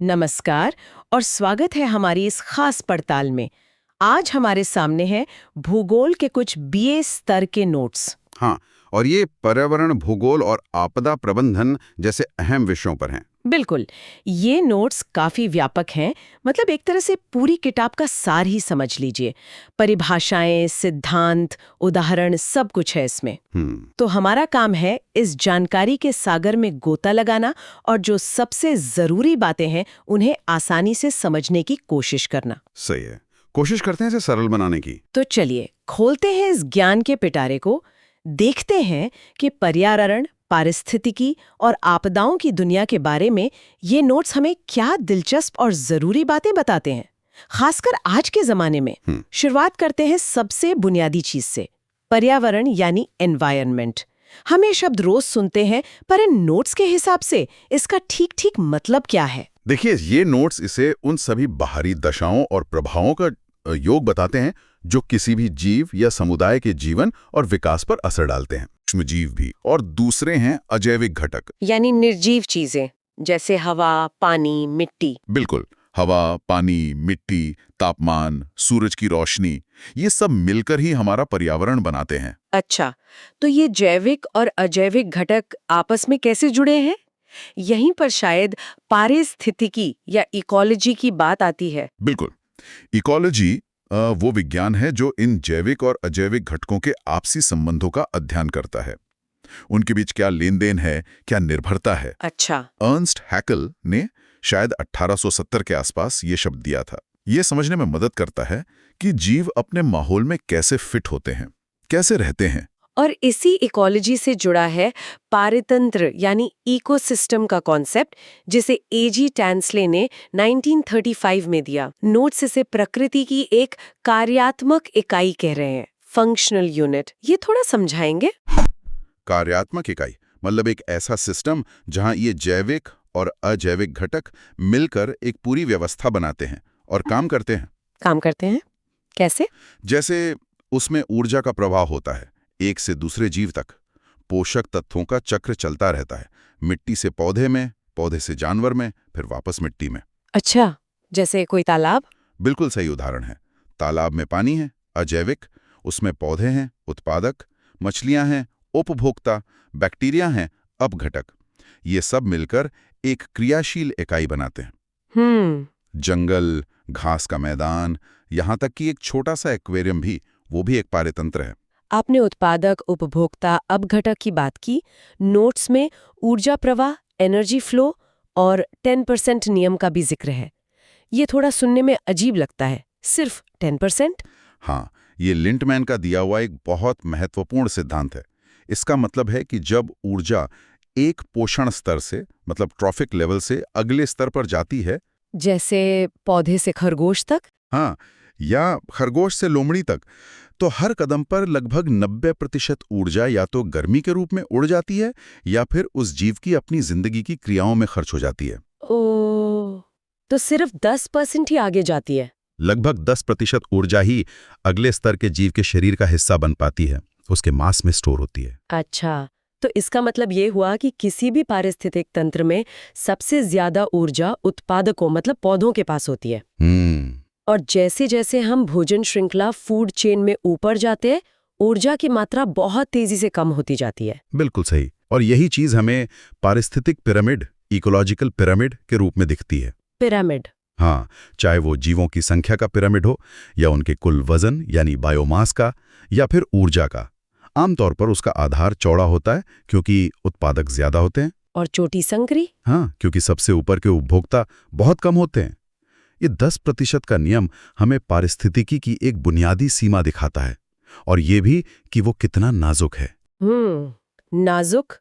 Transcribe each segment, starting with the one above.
नमस्कार और स्वागत है हमारी इस खास पड़ताल में। आज हमारे सामने है भूगोल के कुछ बीए स्तर के नोट्स। हाँ, और ये पर्यावरण, भूगोल और आपदा प्रबंधन जैसे अहम विषयों पर हैं। बिल्कुल, ये नोट्स काफी व्यापक हैं, मतलब एक तरह से पूरी किताब का सार ही समझ लीजिए। परिभाषाएं, सिद्धांत, उदाहरण सब कुछ है इसमें। तो हमारा काम है इस जानकारी के सागर में गोता लगाना और जो सबसे जरूरी बातें हैं उन्हें आसानी से समझने की कोशिश करना। सही है, कोशिश करते हैं इसे सरल बनाने की। तो चलिए खोलते हैं इस ज्ञान के पिटारे को, देखते हैं कि पर्यावरण, पारिस्थितिकी और आपदाओं की दुनिया के बारे में ये नोट्स हमें क्या दिलचस्प और जरूरी बातें बताते हैं, खासकर आज के जमाने में। शुरुआत करते हैं सबसे बुनियादी चीज से, पर्यावरण यानी एनवायरनमेंट। हम ये शब्द रोज सुनते हैं, पर इन नोट्स के हिसाब से इसका ठीक ठीक मतलब क्या है? देखिए, ये नोट्स इसे उन सभी बाहरी दशाओं और प्रभावों का योग बताते हैं जो किसी भी जीव या समुदाय के जीवन और विकास पर असर डालते हैं। सूक्ष्मजीव भी, और दूसरे हैं अजैविक घटक, यानी निर्जीव चीजें जैसे हवा, पानी, मिट्टी। बिल्कुल, हवा, पानी, मिट्टी, तापमान, सूरज की रोशनी, ये सब मिलकर ही हमारा पर्यावरण बनाते हैं। अच्छा, तो ये जैविक और अजैविक घटक आपस में कैसे जुड़े हैं? यहीं पर शायद पारिस्थितिकी या इकोलॉजी की बात आती है। बिल्कुल, इकोलॉजी वो विज्ञान है जो इन जैविक और अजैविक घटकों के आपसी संबंधों का अध्ययन करता है। उनके बीच क्या लेन देन है, क्या निर्भरता है। अच्छा। अर्नस्ट हैकल ने शायद 1870 के आसपास ये शब्द दिया था। ये समझने में मदद करता है कि जीव अपने माहौल में कैसे फिट होते हैं, कैसे रहते हैं। और इसी इकोलॉजी से जुड़ा है पारितंत्र यानी इकोसिस्टम का कॉन्सेप्ट, जिसे एजी टैंसले ने 1935 में दिया। नोट्स इसे प्रकृति की एक कार्यात्मक इकाई कह रहे हैं, फंक्शनल यूनिट। ये थोड़ा समझाएंगे? कार्यात्मक इकाई मतलब एक ऐसा सिस्टम जहां ये जैविक और अजैविक घटक मिलकर एक पूरी व्यवस्था बनाते हैं और काम करते हैं। काम करते हैं कैसे? जैसे उसमें ऊर्जा का प्रवाह होता है, एक से दूसरे जीव तक पोषक तत्वों का चक्र चलता रहता है, मिट्टी से पौधे में, पौधे से जानवर में, फिर वापस मिट्टी में। अच्छा, जैसे कोई तालाब? बिल्कुल सही उदाहरण है। तालाब में पानी है, अजैविक, उसमें पौधे हैं, उत्पादक, मछलियां हैं, उपभोक्ता, बैक्टीरिया हैं, अपघटक। ये सब मिलकर एक क्रियाशील इकाई बनाते हैं। जंगल, घास का मैदान, यहां तक कि एक छोटा सा एक्वेरियम भी, वो भी एक पारितंत्र है। आपने उत्पादक, उपभोक्ता, अपघटक की बात की। नोट्स में ऊर्जा प्रवाह, एनर्जी फ्लो और 10% नियम का भी जिक्र है। ये थोड़ा सुनने में अजीब लगता है, सिर्फ 10%? हाँ, ये लिंटमैन का दिया हुआ एक बहुत महत्वपूर्ण सिद्धांत है। इसका मतलब है कि जब ऊर्जा एक पोषण स्तर से, मतलब ट्रॉफिक लेवल से अगले स्तर पर जाती है, जैसे पौधे से खरगोश तक? हाँ, या खरगोश से लोमड़ी तक, तो हर कदम पर लगभग 90% ऊर्जा या तो गर्मी के रूप में उड़ जाती है या फिर उस जीव की अपनी जिंदगी की क्रियाओं में खर्च हो जाती है। ओह, तो सिर्फ 10% ही आगे जाती है? लगभग 10% ऊर्जा ही अगले स्तर के जीव के शरीर का हिस्सा बन पाती है, उसके मांस में स्टोर होती है। अच्छा, तो इसका मतलब ये हुआ कि किसी भी पारिस्थितिक तंत्र में सबसे ज्यादा ऊर्जा उत्पादकों मतलब पौधों के पास होती है। और जैसे जैसे हम भोजन श्रृंखला फूड चेन में ऊपर जाते हैं, ऊर्जा की मात्रा बहुत तेजी से कम होती जाती है। बिल्कुल सही, और यही चीज हमें पारिस्थितिक पिरामिड, इकोलॉजिकल पिरामिड के रूप में दिखती है। पिरामिड? हाँ, चाहे वो जीवों की संख्या का पिरामिड हो या उनके कुल वजन यानी बायोमास का, या फिर ऊर्जा का। आमतौर पर उसका आधार चौड़ा होता है क्योंकि उत्पादक ज्यादा होते हैं, और चोटी संकरी? हाँ, क्योंकि सबसे ऊपर के उपभोक्ता बहुत कम होते हैं। ये 10% का नियम हमें पारिस्थितिकी की एक बुनियादी सीमा दिखाता है, और ये भी कि वो कितना नाजुक है। नाजुक?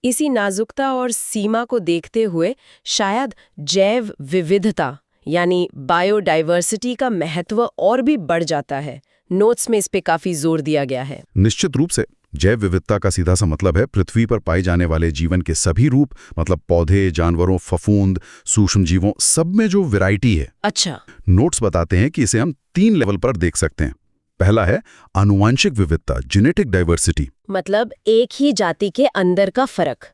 इसी नाजुकता और सीमा को देखते हुए शायद जैव विविधता यानी बायोडाइवर्सिटी का महत्व और भी बढ़ जाता है। नोट्स में इस पे काफी जोर दिया गया है। निश्चित रूप से, जैव विविधता का सीधा सा मतलब है पृथ्वी पर पाए जाने वाले जीवन के सभी रूप, मतलब पौधे, जानवरों, फफूंद, सूक्ष्म जीवों, सब में जो वैरायटी है। अच्छा। नोट्स बताते हैं कि इसे हम 3 लेवल पर देख सकते हैं। पहला है आनुवांशिक विविधता, जेनेटिक डाइवर्सिटी, मतलब एक ही जाति के अंदर का फर्क।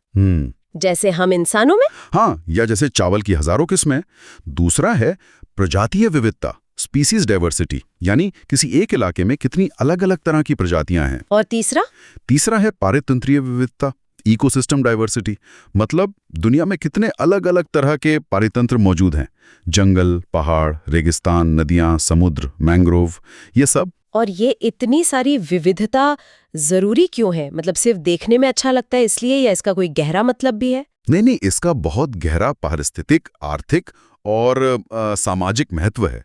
जैसे हम इंसानों में? हाँ, या जैसे चावल की हजारों किस्में। दूसरा है प्रजातीय विविधता, स्पीसीज डाइवर्सिटी, यानी किसी एक इलाके में कितनी अलग अलग तरह की प्रजातियां हैं। और तीसरा? तीसरा है पारितंत्रीय विविधता, इकोसिस्टम डाइवर्सिटी, मतलब दुनिया में कितने अलग अलग तरह के पारितंत्र मौजूद हैं। जंगल, पहाड़, रेगिस्तान, नदियां, समुद्र, मैंग्रोव, ये सब। और ये इतनी सारी विविधता जरूरी क्यों है? मतलब सिर्फ देखने में अच्छा लगता है इसलिए, या इसका कोई गहरा मतलब भी है? नहीं, इसका बहुत गहरा पारिस्थितिक, आर्थिक और सामाजिक महत्व है।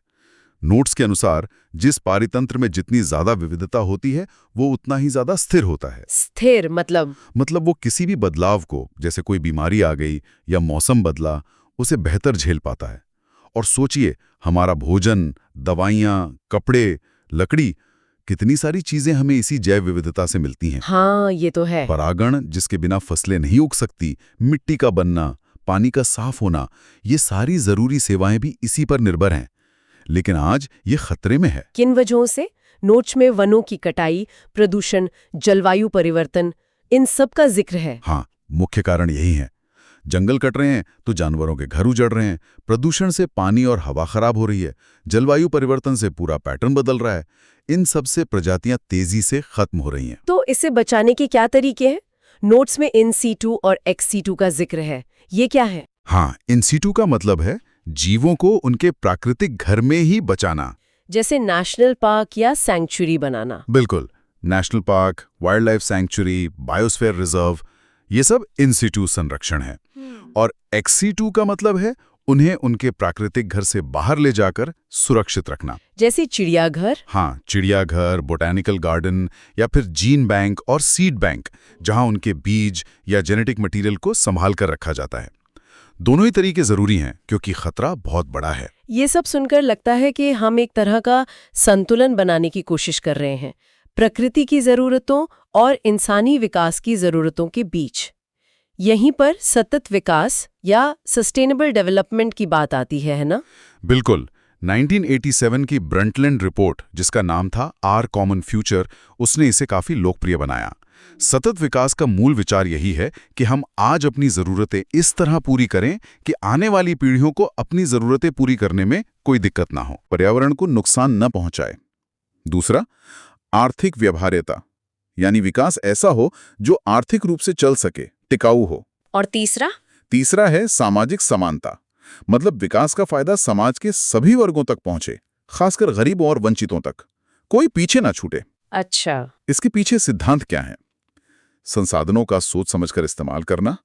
नोट्स के अनुसार जिस पारितंत्र में जितनी ज्यादा विविधता होती है वो उतना ही ज्यादा स्थिर होता है। स्थिर मतलब? मतलब वो किसी भी बदलाव को, जैसे कोई बीमारी आ गई या मौसम बदला, उसे बेहतर झेल पाता है। और सोचिए, हमारा भोजन, दवाइयाँ, कपड़े, लकड़ी, कितनी सारी चीजें हमें इसी जैव विविधता से मिलती हैं। हाँ, ये तो है। परागण, जिसके बिना फसलें नहीं उग सकती, मिट्टी का बनना, पानी का साफ होना, ये सारी जरूरी सेवाएं भी इसी पर निर्भर हैं। लेकिन आज ये खतरे में है। किन वजहों से? नोट्स में वनों की कटाई, प्रदूषण, जलवायु परिवर्तन, इन सब का जिक्र है। हाँ, मुख्य कारण यही है। जंगल कट रहे हैं तो जानवरों के घर उजड़ रहे हैं, प्रदूषण से पानी और हवा खराब हो रही है, जलवायु परिवर्तन से पूरा पैटर्न बदल रहा है। इन सब से प्रजातियां तेजी से खत्म हो रही हैं। तो इसे बचाने के क्या तरीके हैं? नोट्स में इन सीटू और एक्स सीटू का जिक्र है, ये क्या है? हाँ, इन सीटू का मतलब है जीवों को उनके प्राकृतिक घर में ही बचाना। जैसे नेशनल पार्क या सैंक्चुरी बनाना। बिल्कुल, national park, wild life sanctuary, biosphere reserve, ये सब इन सीटू संरक्षण है। और एक्स सीटू का मतलब है उन्हें उनके प्राकृतिक घर से बाहर ले जाकर सुरक्षित रखना। जैसे चिड़ियाघर? हाँ, चिड़ियाघर, बोटैनिकल गार्डन या फिर जीन बैंक और सीड बैंक, जहां उनके बीज या जेनेटिक मटेरियल को संभाल कर रखा जाता है। दोनों ही तरीके जरूरी हैं क्योंकि खतरा बहुत बड़ा है। ये सब सुनकर लगता है कि हम एक तरह का संतुलन बनाने की कोशिश कर रहे हैं, प्रकृति की जरूरतों और इंसानी विकास की जरूरतों के बीच। यहीं पर सतत विकास या सस्टेनेबल डेवलपमेंट की बात आती है ना? बिल्कुल। 1987 की ब्रंटलैंड रिपोर्ट, जिसका नाम था आर कॉमन फ्यूचर, उसने इसे काफी लोकप्रिय बनाया। सतत विकास का मूल विचार यही है कि हम आज अपनी जरूरतें इस तरह पूरी करें कि आने वाली पीढ़ियों को अपनी जरूरतें पूरी करने में कोई दिक्कत ना हो, पर्यावरण को नुकसान न पहुंचाए। दूसरा, आर्थिक व्यवहार्यता, यानी विकास ऐसा हो जो आर्थिक रूप से चल सके, टिकाऊ हो। और तीसरा? तीसरा है सामाजिक समानता, मतलब विकास का फायदा समाज के सभी वर्गों तक पहुंचे, खासकर गरीबों और वंचितों तक, कोई पीछे ना छूटे। अच्छा। इसके पीछे सिद्धांत क्या है? संसाधनों का सोच समझकर इस्तेमाल करना,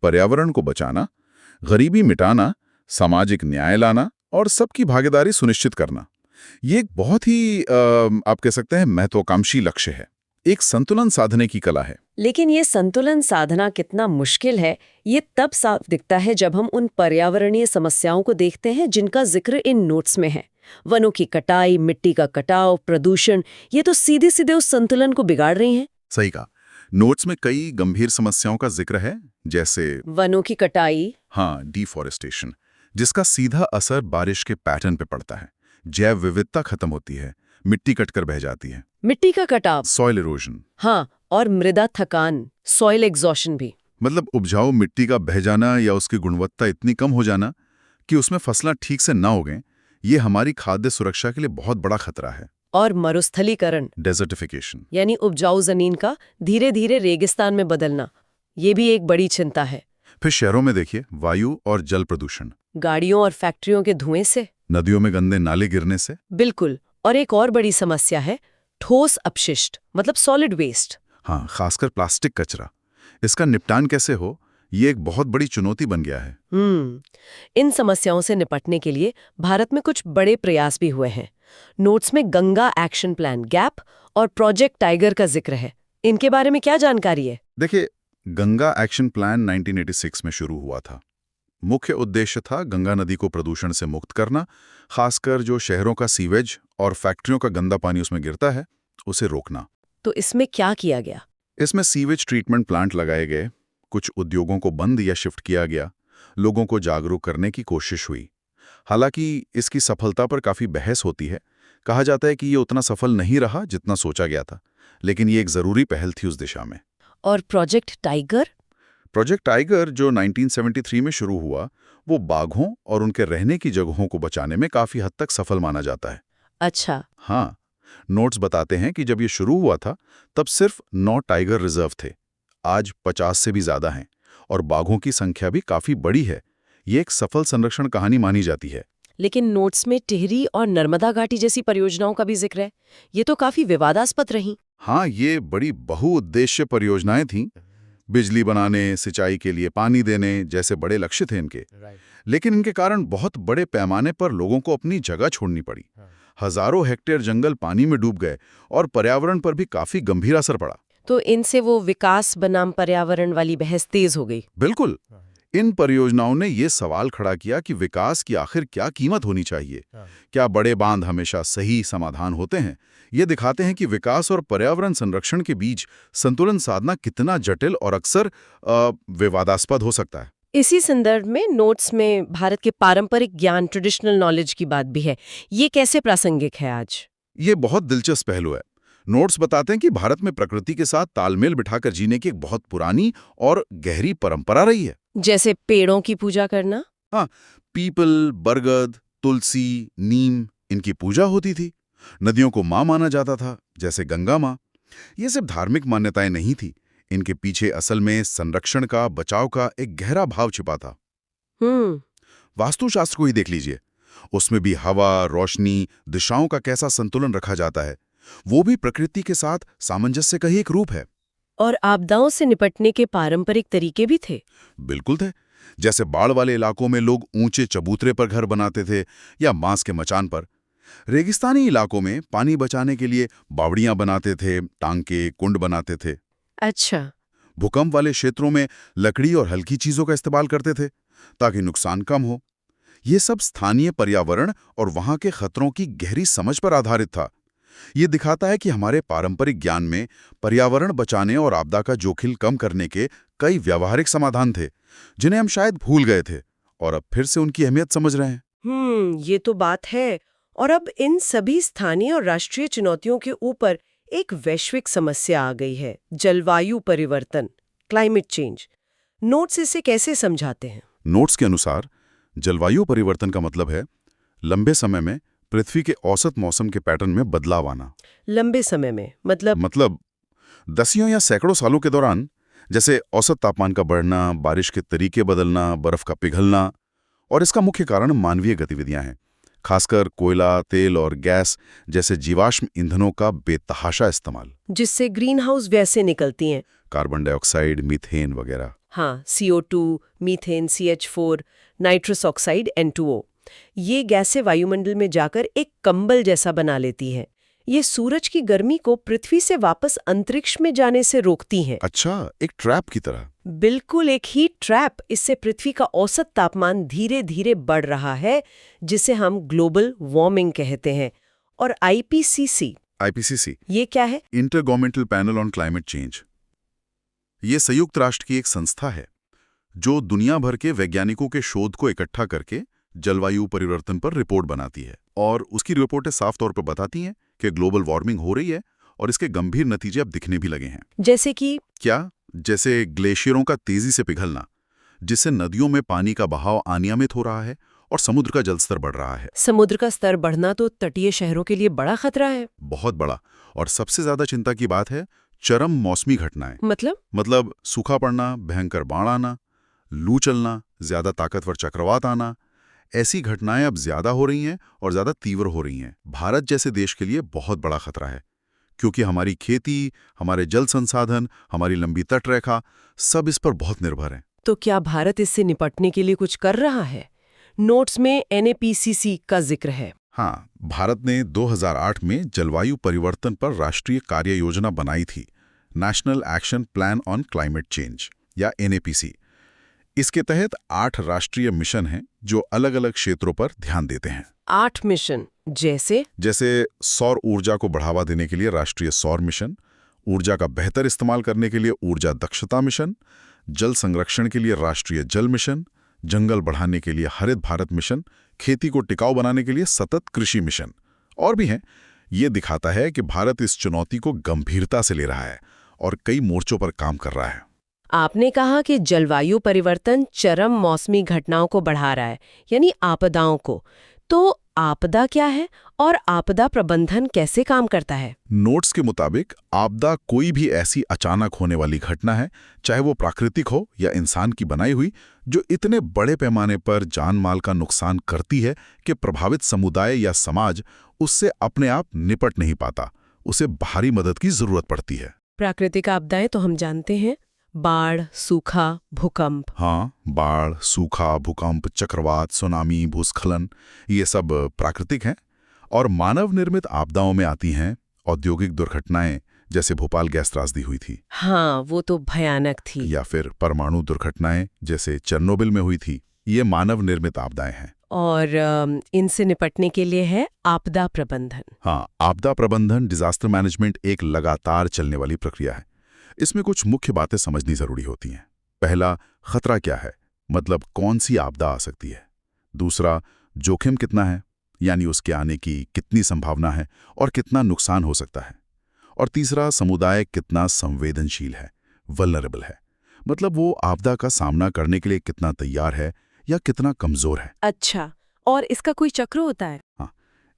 पर्यावरण को बचाना, गरीबी मिटाना, सामाजिक न्याय लाना और सबकी भागीदारी सुनिश्चित करना। ये एक बहुत ही आप कह सकते हैं महत्वाकांक्षी लक्ष्य है, एक संतुलन साधने की कला है। लेकिन ये संतुलन साधना कितना मुश्किल है, ये तब साफ दिखता है जब हम उन पर्यावरणीय समस्याओं को देखते हैं जिनका जिक्र इन नोट्स में है। वनों की कटाई, मिट्टी का कटाव, प्रदूषण, ये तो सीधे सीधे उस संतुलन को बिगाड़ रही हैं। सही कहा। नोट्स में कई गंभीर समस्याओं का जिक्र है, जैसे वनों की कटाई, हाँ, डिफॉरेस्टेशन, जिसका सीधा असर बारिश के पैटर्न पे पड़ता है। जैव विविधता खत्म होती है, मिट्टी कटकर बह जाती है। मिट्टी का कटाव, सॉइल इरोजन, हाँ, और मृदा थकान, सॉइल एग्जॉशन भी। मतलब उपजाऊ मिट्टी का बह जाना या उसकी गुणवत्ता इतनी कम हो जाना कि उसमें फसलें ठीक से ना उगें, ये हमारी खाद्य सुरक्षा के लिए बहुत बड़ा खतरा है। और मरुस्थलीकरण, डेजर्टिफिकेशन, यानी उपजाऊ जमीन का धीरे धीरे रेगिस्तान में बदलना, ये भी एक बड़ी चिंता है। फिर शहरों में देखिए, वायु और जल प्रदूषण, गाड़ियों और फैक्ट्रियों के धुएं से, नदियों में गंदे नाले गिरने से। बिल्कुल। और एक और बड़ी समस्या है ठोस अपशिष्ट, मतलब सॉलिड वेस्ट। हाँ, खासकर प्लास्टिक कचरा। इसका निपटान कैसे हो, ये एक बहुत बड़ी चुनौती बन गया है। इन समस्याओं से निपटने के लिए भारत में कुछ बड़े प्रयास भी हुए हैं। नोट्स में गंगा एक्शन प्लान गैप और प्रोजेक्ट टाइगर का जिक्र है। इनके बारे में क्या जानकारी है? देखिए, गंगा एक्शन प्लान 1986 में शुरू हुआ था। मुख्य उद्देश्य था गंगा नदी को प्रदूषण से मुक्त करना, खासकर जो शहरों का सीवेज और फैक्ट्रियों का गंदा पानी उसमें गिरता है, उसे रोकना। तो इसमें क्या किया गया? इसमें सीवेज ट्रीटमेंट प्लांट लगाए गए, कुछ उद्योगों को बंद या शिफ्ट किया गया, लोगों को जागरूक करने की कोशिश हुई। हालांकि इसकी सफलता पर काफी बहस होती है। कहा जाता है कि ये उतना सफल नहीं रहा जितना सोचा गया था, लेकिन ये एक जरूरी पहल थी उस दिशा में। और प्रोजेक्ट टाइगर? प्रोजेक्ट टाइगर जो 1973 में शुरू हुआ, वो बाघों और उनके रहने की जगहों को बचाने में काफी हद तक सफल माना जाता है। अच्छा। हाँ, नोट्स बताते हैं कि जब ये शुरू हुआ था तब सिर्फ 9 टाइगर रिजर्व थे। आज 50 से भी ज्यादा हैं और बाघों की संख्या भी काफी बड़ी है। ये एक सफल संरक्षण कहानी मानी जाती है। लेकिन नोट्स में टिहरी और नर्मदा घाटी जैसी परियोजनाओं का भी जिक्र है। ये तो काफी विवादास्पद रही। हाँ, ये बड़ी बहुउद्देश्य परियोजनाएं थीं। बिजली बनाने, सिंचाई के लिए पानी देने जैसे बड़े लक्ष्य थे इनके। लेकिन इनके कारण बहुत बड़े पैमाने पर लोगों को अपनी जगह छोड़नी पड़ी। हजारों हेक्टेयर जंगल पानी में डूब गए और पर्यावरण पर भी काफी गंभीर असर पड़ा। तो इनसे वो विकास बनाम पर्यावरण वाली बहस तेज हो गई। बिल्कुल। इन परियोजनाओं ने ये सवाल खड़ा किया कि विकास की आखिर क्या कीमत होनी चाहिए। क्या बड़े बांध हमेशा सही समाधान होते हैं? ये दिखाते हैं कि विकास और पर्यावरण संरक्षण के बीच संतुलन साधना कितना जटिल और अक्सर विवादास्पद हो सकता है। इसी संदर्भ में नोट्स में भारत के पारंपरिक ज्ञान, ट्रेडिशनल नॉलेज की बात भी है। ये कैसे प्रासंगिक है आज? ये बहुत दिलचस्प पहलू है। नोट्स बताते हैं कि भारत में प्रकृति के साथ तालमेल बिठाकर जीने की एक बहुत पुरानी और गहरी परंपरा रही है। जैसे पेड़ों की पूजा करना? हाँ, पीपल, बरगद, तुलसी, नीम, इनकी पूजा होती थी। नदियों को माँ माना जाता था, जैसे गंगा माँ। ये सिर्फ धार्मिक मान्यताएं नहीं थी, इनके पीछे असल में संरक्षण का, बचाव का एक गहरा भाव छिपा था। वास्तुशास्त्र को ही देख लीजिए, उसमें भी हवा, रोशनी, दिशाओं का कैसा संतुलन रखा जाता है। वो भी प्रकृति के साथ सामंजस्य का ही एक रूप है। और आपदाओं से निपटने के पारंपरिक तरीके भी थे। बिल्कुल थे। जैसे बाढ़ वाले इलाकों में लोग ऊंचे चबूतरे पर घर बनाते थे या बांस के मचान पर। रेगिस्तानी इलाकों में पानी बचाने के लिए बावड़ियां बनाते थे, टांके, कुंड बनाते थे। अच्छा। भूकंप वाले क्षेत्रों में लकड़ी और हल्की चीजों का इस्तेमाल करते थे ताकि नुकसान कम हो। ये सब स्थानीय पर्यावरण और वहां के खतरों की गहरी समझ पर आधारित था। ये दिखाता है कि हमारे पारंपरिक ज्ञान में पर्यावरण बचाने और आपदा का जोखिम कम करने के कई व्यावहारिक समाधान थे, जिन्हें हम शायद भूल गए थे और अब फिर से उनकी अहमियत समझ रहे हैं। ये तो बात है। और अब इन सभी स्थानीय और राष्ट्रीय चुनौतियों के ऊपर एक वैश्विक समस्या आ गई है, जलवायु परिवर्तन, क्लाइमेट चेंज। नोट्स इसे कैसे समझाते हैं? नोट्स के अनुसार जलवायु परिवर्तन का मतलब है लंबे समय में पृथ्वी के औसत मौसम के पैटर्न में बदलाव आना। लंबे समय में मतलब दसियों या सैकड़ों सालों के दौरान, जैसे औसत तापमान का बढ़ना, बारिश के तरीके बदलना, बर्फ का पिघलना। और इसका मुख्य कारण मानवीय गतिविधियां हैं, खासकर कोयला, तेल और गैस जैसे जीवाश्म ईंधनों का बेतहाशा इस्तेमाल, जिससे ग्रीन हाउस गैसें निकलती हैं। कार्बन डाइऑक्साइड, मीथेन वगैरह। हाँ, CO2, methane, CH4, nitrous oxide, N2O। ये गैसें वायुमंडल में जाकर एक कंबल जैसा बना लेती हैं। ये सूरज की गर्मी को पृथ्वी से वापस अंतरिक्ष में जाने से रोकती हैं। अच्छा, एक ट्रैप की तरह। बिल्कुल एक हीट ट्रैप। इससे पृथ्वी का औसत तापमान धीरे धीरे बढ़ रहा है, जिसे हम ग्लोबल वार्मिंग कहते हैं। और IPCC ये क्या है? Intergovernmental panel on climate change. ये संयुक्त राष्ट्र की एक संस्था है जो दुनिया भर के वैज्ञानिकों के शोध को इकट्ठा करके जलवायु परिवर्तन पर रिपोर्ट बनाती है। और उसकी रिपोर्टें साफ तौर पर बताती हैं कि ग्लोबल वार्मिंग हो रही है और इसके गंभीर नतीजे अब दिखने भी लगे हैं। जैसे कि क्या? जैसे ग्लेशियरों का तेजी से पिघलना, जिससे नदियों में पानी का बहाव अनियमित हो रहा है और समुद्र का जलस्तर बढ़ रहा है। समुद्र का स्तर बढ़ना तो तटीय शहरों के लिए बड़ा खतरा है। बहुत बड़ा। और सबसे ज्यादा चिंता की बात है चरम मौसमी घटनाएं। मतलब सूखा पड़ना, भयंकर बाढ़ आना, लू चलना, ज्यादा ताकतवर चक्रवात आना। ऐसी घटनाएं अब ज्यादा हो रही हैं और ज्यादा तीव्र हो रही हैं। भारत जैसे देश के लिए बहुत बड़ा खतरा है, क्योंकि हमारी खेती, हमारे जल संसाधन, हमारी लंबी तटरेखा सब इस पर बहुत निर्भर हैं। तो क्या भारत इससे निपटने के लिए कुछ कर रहा है? नोट्स में NAPCC का जिक्र है। हाँ, भारत ने 2008 में जलवायु परिवर्तन पर राष्ट्रीय कार्य योजना बनाई थी, national action plan on climate change या NAPC। इसके तहत 8 राष्ट्रीय मिशन हैं जो अलग अलग क्षेत्रों पर ध्यान देते हैं। 8 मिशन जैसे सौर ऊर्जा को बढ़ावा देने के लिए राष्ट्रीय सौर मिशन, ऊर्जा का बेहतर इस्तेमाल करने के लिए ऊर्जा दक्षता मिशन, जल संरक्षण के लिए राष्ट्रीय जल मिशन, जंगल बढ़ाने के लिए हरित भारत मिशन, खेती को टिकाऊ बनाने के लिए सतत कृषि मिशन और भी हैं। ये दिखाता है कि भारत इस चुनौती को गंभीरता से ले रहा है और कई मोर्चों पर काम कर रहा है। आपने कहा कि जलवायु परिवर्तन चरम मौसमी घटनाओं को बढ़ा रहा है, यानी आपदाओं को। तो आपदा क्या है और आपदा प्रबंधन कैसे काम करता है? नोट्स के मुताबिक आपदा कोई भी ऐसी अचानक होने वाली घटना है, चाहे वो प्राकृतिक हो या इंसान की बनाई हुई, जो इतने बड़े पैमाने पर जान माल का नुकसान करती है कि प्रभावित समुदाय या समाज उससे अपने आप निपट नहीं पाता। उसे बाहरी मदद की जरूरत पड़ती है। प्राकृतिक आपदाएं तो हम जानते हैं, बाढ़, सूखा, भूकंप। हाँ, बाढ़, सूखा, भूकंप, चक्रवात, सुनामी, भूस्खलन, ये सब प्राकृतिक हैं। और मानव निर्मित आपदाओं में आती हैं औद्योगिक दुर्घटनाएं, जैसे भोपाल गैस त्रासदी हुई थी। हाँ, वो तो भयानक थी। या फिर परमाणु दुर्घटनाएं, जैसे चेरनोबिल में हुई थी। ये मानव निर्मित आपदाएं हैं। और इनसे निपटने के लिए है आपदा प्रबंधन। हाँ, आपदा प्रबंधन, डिजास्टर मैनेजमेंट एक लगातार चलने वाली प्रक्रिया है। इसमें कुछ मुख्य बातें समझनी जरूरी होती हैं। पहला, खतरा क्या है, मतलब कौन सी आपदा आ सकती है। दूसरा, जोखिम कितना है, यानी उसके आने की कितनी संभावना है और कितना नुकसान हो सकता है। और तीसरा, समुदाय कितना संवेदनशील है, वल्नरेबल है, मतलब वो आपदा का सामना करने के लिए कितना तैयार है या कितना कमजोर है। अच्छा, और इसका कोई चक्र होता है? हाँ,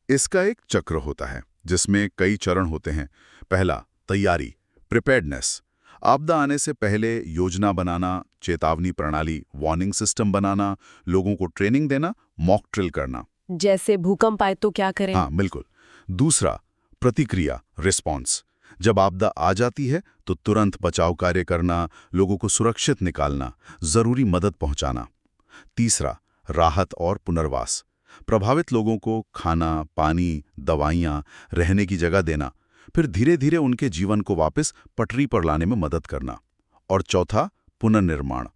इसका एक चक्र होता है जिसमें कई चरण होते हैं। पहला, तैयारी, प्रिपेयर्डनेस। आपदा आने से पहले योजना बनाना, चेतावनी प्रणाली, वार्निंग सिस्टम बनाना, लोगों को ट्रेनिंग देना, मॉक ड्रिल करना। जैसे भूकंप आए तो क्या करें? हाँ, बिल्कुल। दूसरा, प्रतिक्रिया, रिस्पॉन्स। जब आपदा आ जाती है तो तुरंत बचाव कार्य करना, लोगों को सुरक्षित निकालना, जरूरी मदद पहुंचाना। तीसरा, राहत और पुनर्वास। प्रभावित लोगों को खाना, पानी, दवाइयाँ, रहने की जगह देना, फिर धीरे धीरे उनके जीवन को वापस पटरी पर लाने में मदद करना। और चौथा, पुनर्निर्माण।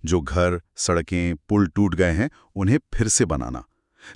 जो घर, सड़कें, पुल टूट गए हैं, उन्हें फिर से बनाना।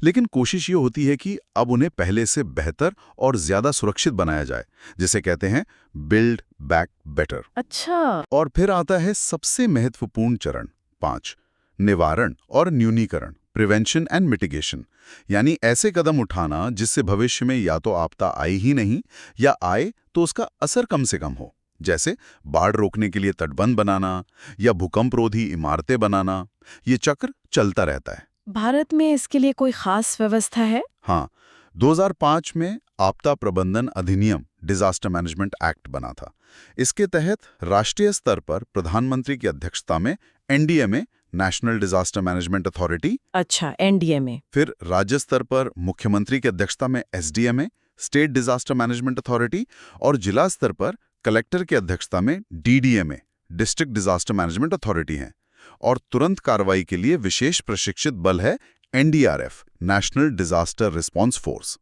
लेकिन कोशिश ये होती है कि अब उन्हें पहले से बेहतर और ज्यादा सुरक्षित बनाया जाए, जिसे कहते हैं बिल्ड बैक बेटर। अच्छा। और फिर आता है सबसे महत्वपूर्ण चरण 5, निवारण और न्यूनीकरण, प्रिवेंशन एंड मिटिगेशन। यानी ऐसे कदम उठाना जिससे भविष्य में या तो आपदा आए ही नहीं, या आए तो उसका असर कम से कम हो। जैसे बाढ़ रोकने के लिए तटबंध बनाना या भूकंपरोधी इमारतें बनाना। ये चक्र चलता रहता है। भारत में इसके लिए कोई खास व्यवस्था है? हाँ, 2005 में आपदा प्रबंधन अधिनियम, डिजास्टर मैनेजमेंट एक्ट बना था। इसके तहत राष्ट्रीय स्तर पर प्रधानमंत्री की अध्यक्षता में NDMA, national disaster management authority. अच्छा, एनडीएमए। फिर राज्य स्तर पर मुख्यमंत्री की अध्यक्षता में SDMA, state disaster management authority. और जिला स्तर पर कलेक्टर की अध्यक्षता में DDMA, district disaster management authority हैं। और तुरंत कार्रवाई के लिए विशेष प्रशिक्षित बल है NDRF, national disaster response force.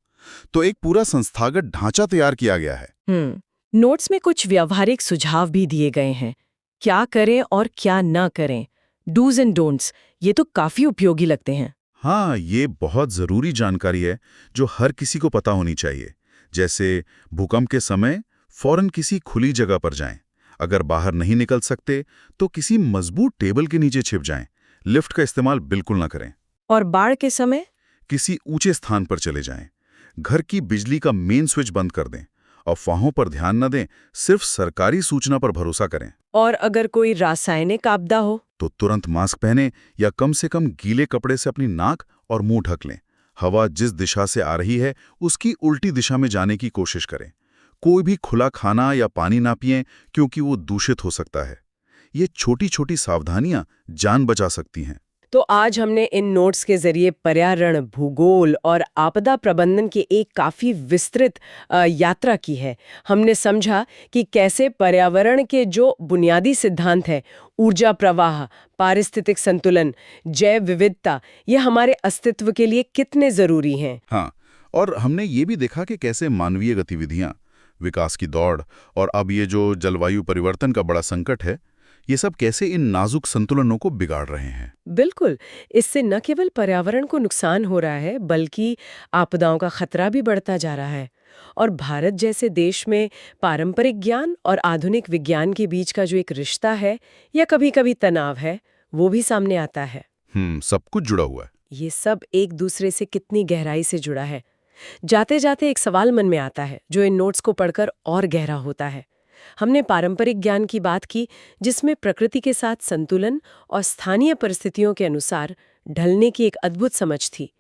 तो एक पूरा संस्थागत ढांचा तैयार किया गया है। नोट्स में कुछ व्यावहारिक सुझाव भी दिए गए हैं, क्या करें और क्या न करें, डूज एंड डोंट्स। ये तो काफी उपयोगी लगते हैं। हाँ, ये बहुत जरूरी जानकारी है जो हर किसी को पता होनी चाहिए। जैसे भूकंप के समय फौरन किसी खुली जगह पर जाएं। अगर बाहर नहीं निकल सकते तो किसी मजबूत टेबल के नीचे छिप जाएं। लिफ्ट का इस्तेमाल बिल्कुल ना करें। और बाढ़ के समय किसी ऊंचे स्थान पर चले जाएं। घर की बिजली का मेन स्विच बंद कर दें। अफवाहों पर ध्यान न दें, सिर्फ सरकारी सूचना पर भरोसा करें। और अगर कोई रासायनिक आपदा हो तो तुरंत मास्क पहनें या कम से कम गीले कपड़े से अपनी नाक और मुंह ढक लें। हवा जिस दिशा से आ रही है उसकी उल्टी दिशा में जाने की कोशिश करें। कोई भी खुला खाना या पानी ना पिएं, क्योंकि वो दूषित हो सकता है। ये छोटी छोटी सावधानियां जान बचा सकती हैं। तो आज हमने इन नोट्स के जरिए पर्यावरण, भूगोल और आपदा प्रबंधन की एक काफ़ी विस्तृत यात्रा की है। हमने समझा कि कैसे पर्यावरण के जो बुनियादी सिद्धांत हैं, ऊर्जा प्रवाह, पारिस्थितिक संतुलन, जैव विविधता, ये हमारे अस्तित्व के लिए कितने ज़रूरी हैं। हाँ, और हमने ये भी देखा कि कैसे मानवीय गतिविधियां, विकास की दौड़ और अब ये जो जलवायु परिवर्तन का बड़ा संकट है, ये सब कैसे इन नाजुक संतुलनों को बिगाड़ रहे हैं। बिल्कुल, इससे न केवल पर्यावरण को नुकसान हो रहा है, बल्कि आपदाओं का खतरा भी बढ़ता जा रहा है। और भारत जैसे देश में पारंपरिक ज्ञान और आधुनिक विज्ञान के बीच का जो एक रिश्ता है या कभी-कभी तनाव है, वो भी सामने आता है। सब कुछ जुड़ा हुआ है। ये सब एक दूसरे से कितनी गहराई से जुड़ा है। जाते जाते एक सवाल मन में आता है, जो इन नोट्स को पढ़कर और गहरा होता है। हमने पारंपरिक ज्ञान की बात की, जिसमें प्रकृति के साथ संतुलन और स्थानीय परिस्थितियों के अनुसार ढलने की एक अद्भुत समझ थी।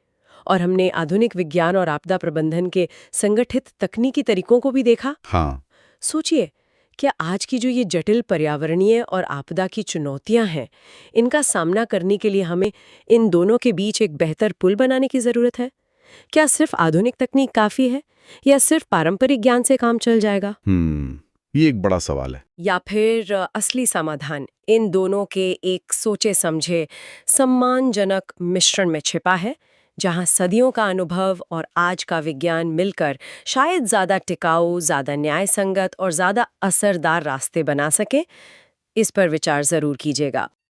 और हमने आधुनिक विज्ञान और आपदा प्रबंधन के संगठित तकनीकी तरीकों को भी देखा। हाँ। सोचिए, क्या आज की जो ये जटिल पर्यावरणीय और आपदा की चुनौतियां हैं, इनका सामना करने के लिए हमें इन दोनों के बीच एक बेहतर पुल बनाने की जरूरत है? क्या सिर्फ आधुनिक तकनीक काफी है, या सिर्फ पारंपरिक ज्ञान से काम चल जाएगा? ये एक बड़ा सवाल है। या फिर असली समाधान इन दोनों के एक सोचे समझे सम्मानजनक मिश्रण में छिपा है, जहां सदियों का अनुभव और आज का विज्ञान मिलकर शायद ज्यादा टिकाऊ, ज्यादा न्यायसंगत और ज्यादा असरदार रास्ते बना सके? इस पर विचार जरूर कीजिएगा।